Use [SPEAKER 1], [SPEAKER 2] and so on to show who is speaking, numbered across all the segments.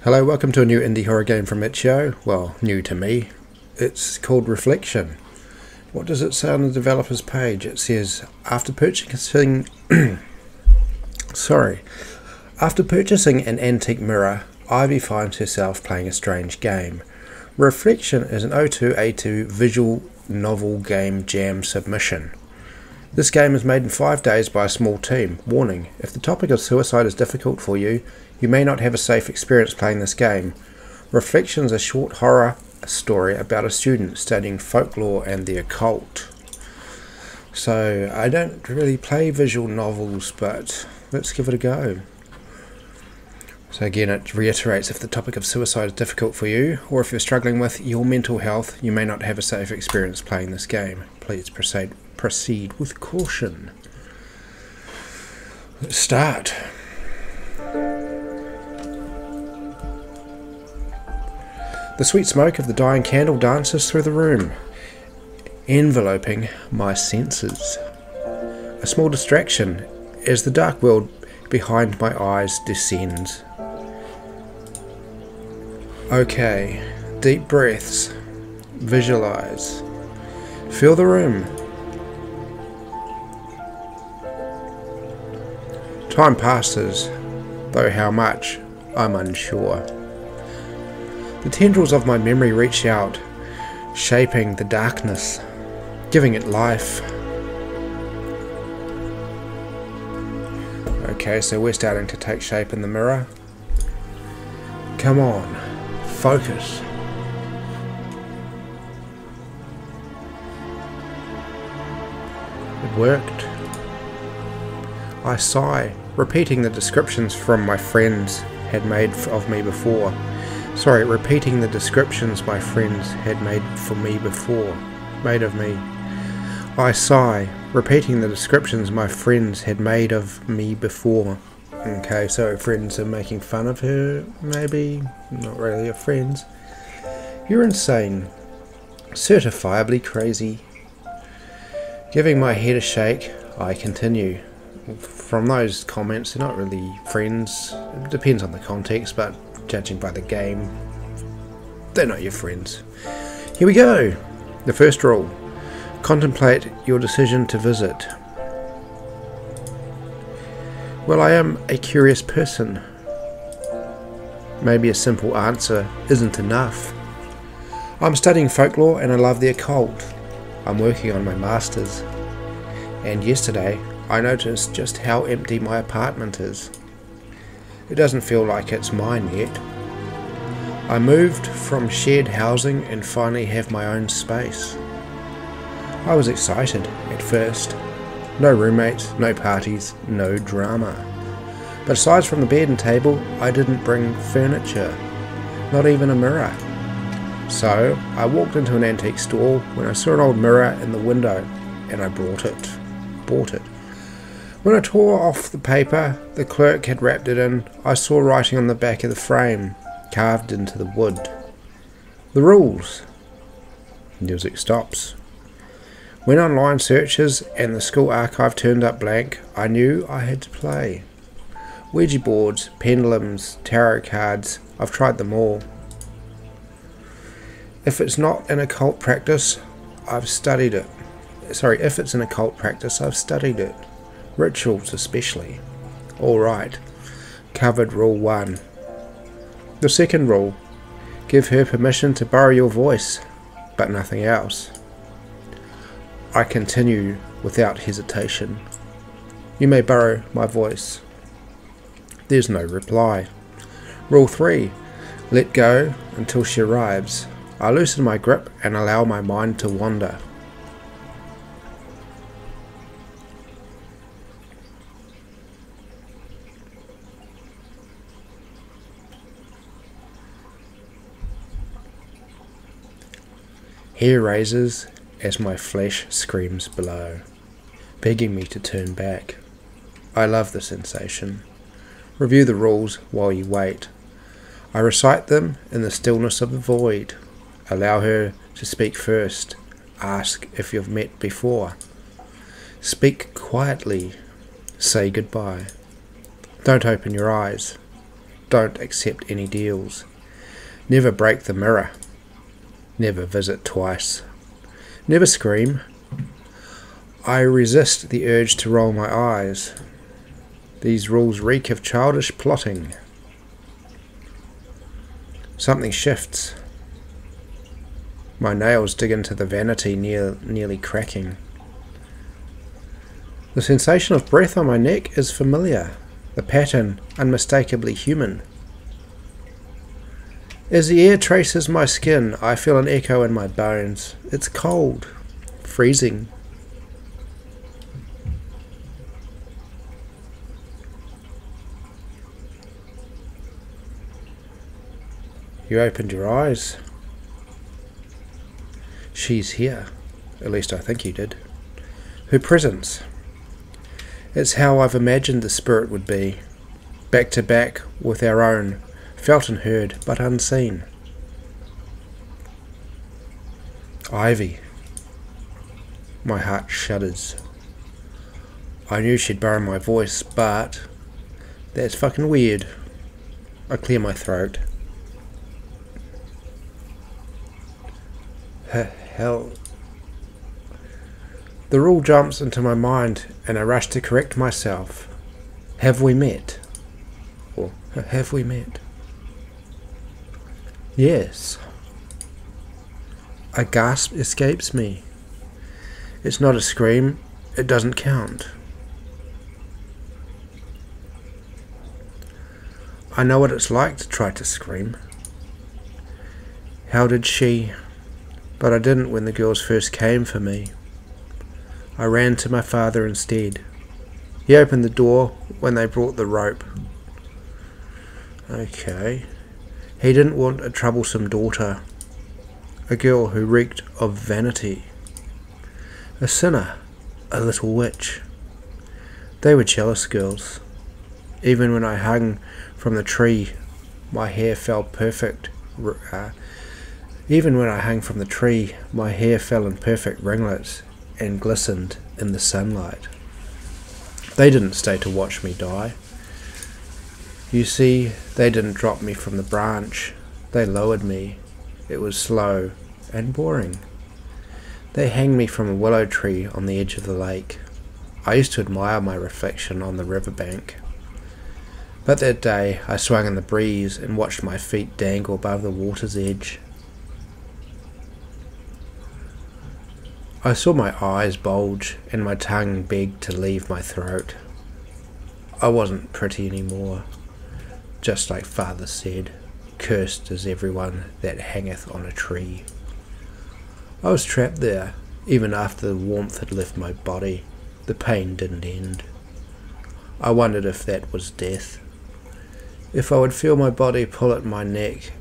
[SPEAKER 1] Hello, welcome to a new indie horror game from Itchio. Well, new to me. It's called Reflection. What does it say on the developer's page? It says, after purchasing an antique mirror, Ivy finds herself playing a strange game. Reflection is an O2A2 visual novel game jam submission. This game is made in 5 days by a small team. Warning, if the topic of suicide is difficult for you, you may not have a safe experience playing this game. Reflection is a short horror story about a student studying folklore and the occult. So, I don't really play visual novels, but let's give it a go. So again, it reiterates, if the topic of suicide is difficult for you, or if you're struggling with your mental health, you may not have a safe experience playing this game. Please proceed with caution. Let's start. The sweet smoke of the dying candle dances through the room, enveloping my senses. A small distraction as the dark world behind my eyes descends. Okay, deep breaths, visualize, feel the room. Time passes, though how much, I'm unsure. The tendrils of my memory reach out, shaping the darkness, giving it life. Okay, so we're starting to take shape in the mirror. Come on, focus. It worked. I sigh, repeating the descriptions from my friends had made of me before. Repeating the descriptions my friends had made of me. I sigh, repeating the descriptions my friends had made of me before. Okay, so friends are making fun of her, maybe? Not really friends. You're insane. Certifiably crazy. Giving my head a shake, I continue. From those comments, they're not really friends. It depends on the context, but judging by the game, they're not your friends. Here we go. The first rule. Contemplate your decision to visit. Well, I am a curious person. Maybe a simple answer isn't enough. I'm studying folklore and I love the occult. I'm working on my master's. And yesterday, I noticed just how empty my apartment is. It doesn't feel like it's mine yet. I moved from shared housing and finally have my own space. I was excited at first. No roommates, no parties, no drama. But aside from the bed and table, I didn't bring furniture, not even a mirror. So I walked into an antique store when I saw an old mirror in the window and I bought it. When I tore off the paper the clerk had wrapped it in, I saw writing on the back of the frame, carved into the wood. The rules. Music stops. When online searches and the school archive turned up blank, I knew I had to play. Ouija boards, pendulums, tarot cards, I've tried them all. If it's not an occult practice, I've studied it. If it's an occult practice, I've studied it. Rituals especially. Alright. Covered rule 1. The second rule. Give her permission to borrow your voice, but nothing else. I continue without hesitation. You may borrow my voice. There's no reply. Rule 3. Let go until she arrives. I loosen my grip and allow my mind to wander. Hair raises as my flesh screams below, begging me to turn back. I love the sensation. Review the rules while you wait. I recite them in the stillness of the void. Allow her to speak first. Ask if you've met before. Speak quietly. Say goodbye. Don't open your eyes. Don't accept any deals. Never break the mirror. Never visit twice. Never scream. I resist the urge to roll my eyes. These rules reek of childish plotting. Something shifts. My nails dig into the vanity, nearly cracking. The sensation of breath on my neck is familiar, the pattern unmistakably human. As the air traces my skin, I feel an echo in my bones. It's cold, freezing. You opened your eyes. She's here. At least I think you did. Her presence. It's how I've imagined the spirit would be. Back to back with our own. Felt and heard, but unseen. Ivy. My heart shudders. I knew she'd borrow my voice, but that's fucking weird. I clear my throat. Hell. The rule jumps into my mind and I rush to correct myself. Have we met? Or have we met? Yes. A gasp escapes me. It's not a scream. It doesn't count. I know what it's like to try to scream. How did she... But I didn't when the girls first came for me. I ran to my father instead. He opened the door when they brought the rope. Okay. He didn't want a troublesome daughter. A girl who reeked of vanity. A sinner. A little witch. They were jealous girls. Even when I hung from the tree, my hair fell perfect. Even when I hung from the tree, my hair fell in perfect ringlets and glistened in the sunlight. They didn't stay to watch me die. You see, they didn't drop me from the branch. They lowered me. It was slow and boring. They hanged me from a willow tree on the edge of the lake. I used to admire my reflection on the riverbank. But that day I swung in the breeze and watched my feet dangle above the water's edge. I saw my eyes bulge and my tongue beg to leave my throat. I wasn't pretty anymore, just like father said, cursed is everyone that hangeth on a tree. I was trapped there, even after the warmth had left my body. The pain didn't end. I wondered if that was death. If I would feel my body pull at my neck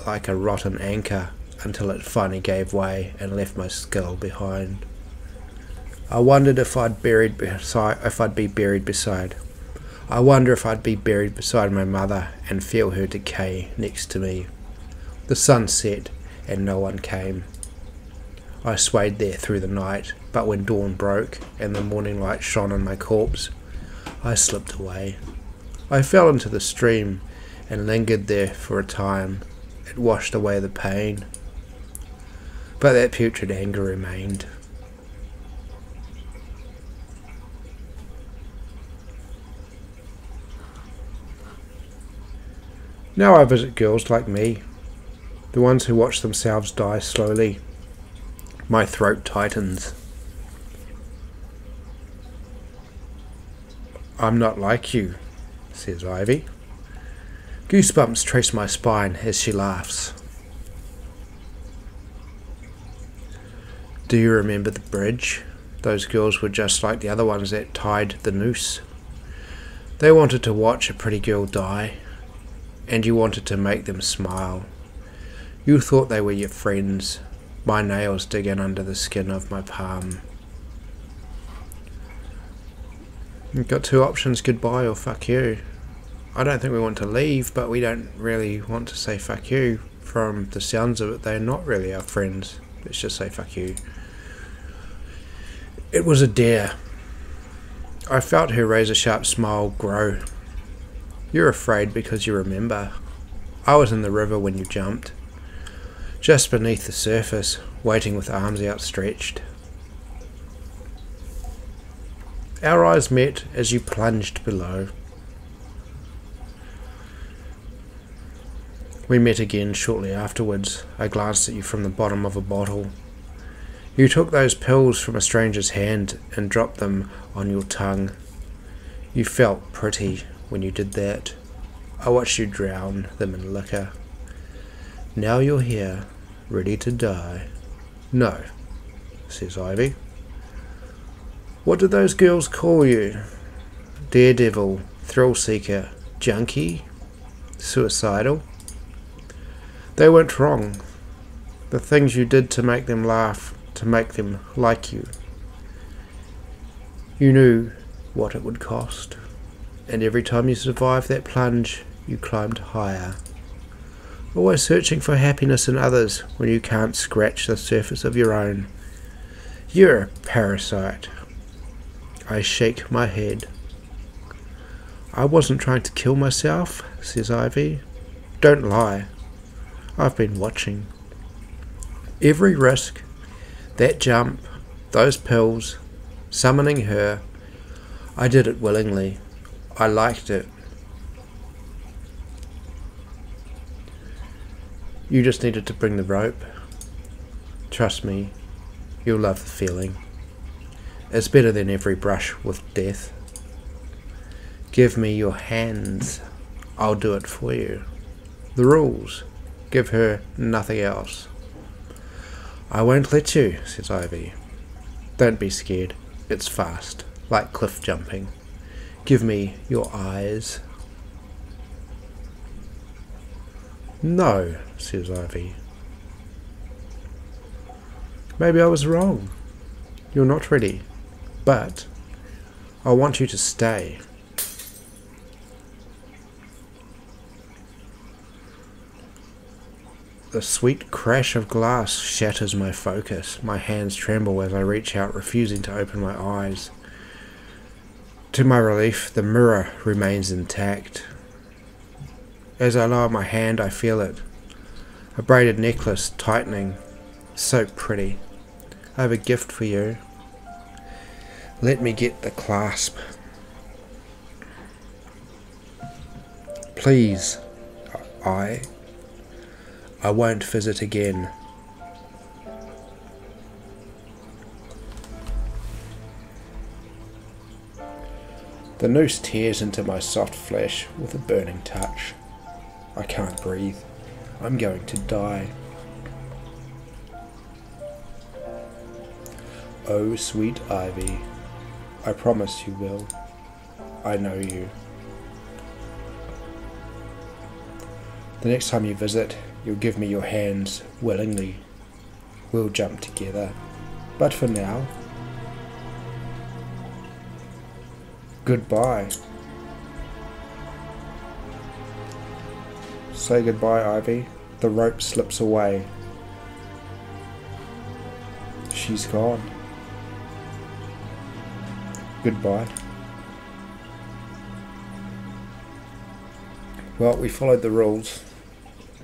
[SPEAKER 1] like a rotten anchor until it finally gave way and left my skull behind. I wondered if I'd be buried beside. I wonder if I'd be buried beside my mother and feel her decay next to me. The sun set and no one came. I swayed there through the night, but when dawn broke and the morning light shone on my corpse, I slipped away. I fell into the stream and lingered there for a time. It washed away the pain, but that putrid anger remained. Now I visit girls like me, the ones who watch themselves die slowly. My throat tightens. I'm not like you, says Ivy. Goosebumps trace my spine as she laughs. Do you remember the bridge? Those girls were just like the other ones that tied the noose. They wanted to watch a pretty girl die, and you wanted to make them smile. You thought they were your friends. My nails dig in under the skin of my palm. You've got two options, goodbye or fuck you. I don't think we want to leave, but we don't really want to say fuck you. From the sounds of it, they're not really our friends. Let's just say fuck you. It was a dare. I felt her razor-sharp smile grow. You're afraid because you remember. I was in the river when you jumped, just beneath the surface, waiting with arms outstretched. Our eyes met as you plunged below. We met again shortly afterwards. I glanced at you from the bottom of a bottle. You took those pills from a stranger's hand and dropped them on your tongue. You felt pretty when you did that. I watched you drown them in liquor. Now you're here, ready to die. No, says Ivy. What did those girls call you? Daredevil, thrill seeker, junkie, suicidal? They weren't wrong. The things you did to make them laugh, to make them like you. You knew what it would cost, and every time you survived that plunge, you climbed higher. Always searching for happiness in others when you can't scratch the surface of your own. You're a parasite. I shake my head. I wasn't trying to kill myself, says Ivy. Don't lie. I've been watching. Every risk, that jump, those pills, summoning her, I did it willingly. I liked it. You just needed to bring the rope. Trust me, you'll love the feeling. It's better than every brush with death. Give me your hands. I'll do it for you. The rules. Give her nothing else. I won't let you, says Ivy. Don't be scared. It's fast, like cliff jumping. Give me your eyes. No, says Ivy. Maybe I was wrong. You're not ready. But I want you to stay. The sweet crash of glass shatters my focus. My hands tremble as I reach out, refusing to open my eyes. To my relief, the mirror remains intact. As I lower my hand, I feel it. A braided necklace tightening. So pretty. I have a gift for you. Let me get the clasp. Please. I won't visit again. The noose tears into my soft flesh with a burning touch. I can't breathe. I'm going to die. Oh, sweet Ivy, I promise you will. I know you. The next time you visit, you'll give me your hands willingly. We'll jump together. But for now, goodbye. Say goodbye, Ivy. The rope slips away. She's gone. Goodbye. Well, we followed the rules.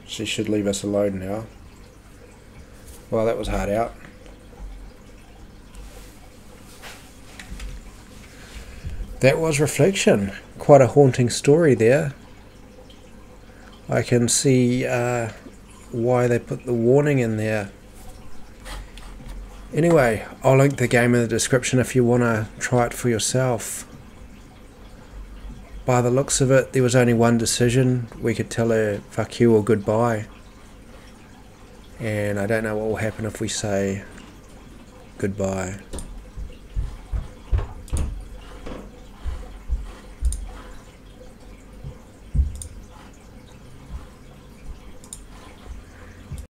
[SPEAKER 1] She should leave us alone now. Well, that was hard out. That was Reflection. Quite a haunting story there. I can see why they put the warning in there. Anyway, I'll link the game in the description if you want to try it for yourself. By the looks of it, there was only one decision. We could tell her fuck you or goodbye. And I don't know what will happen if we say goodbye.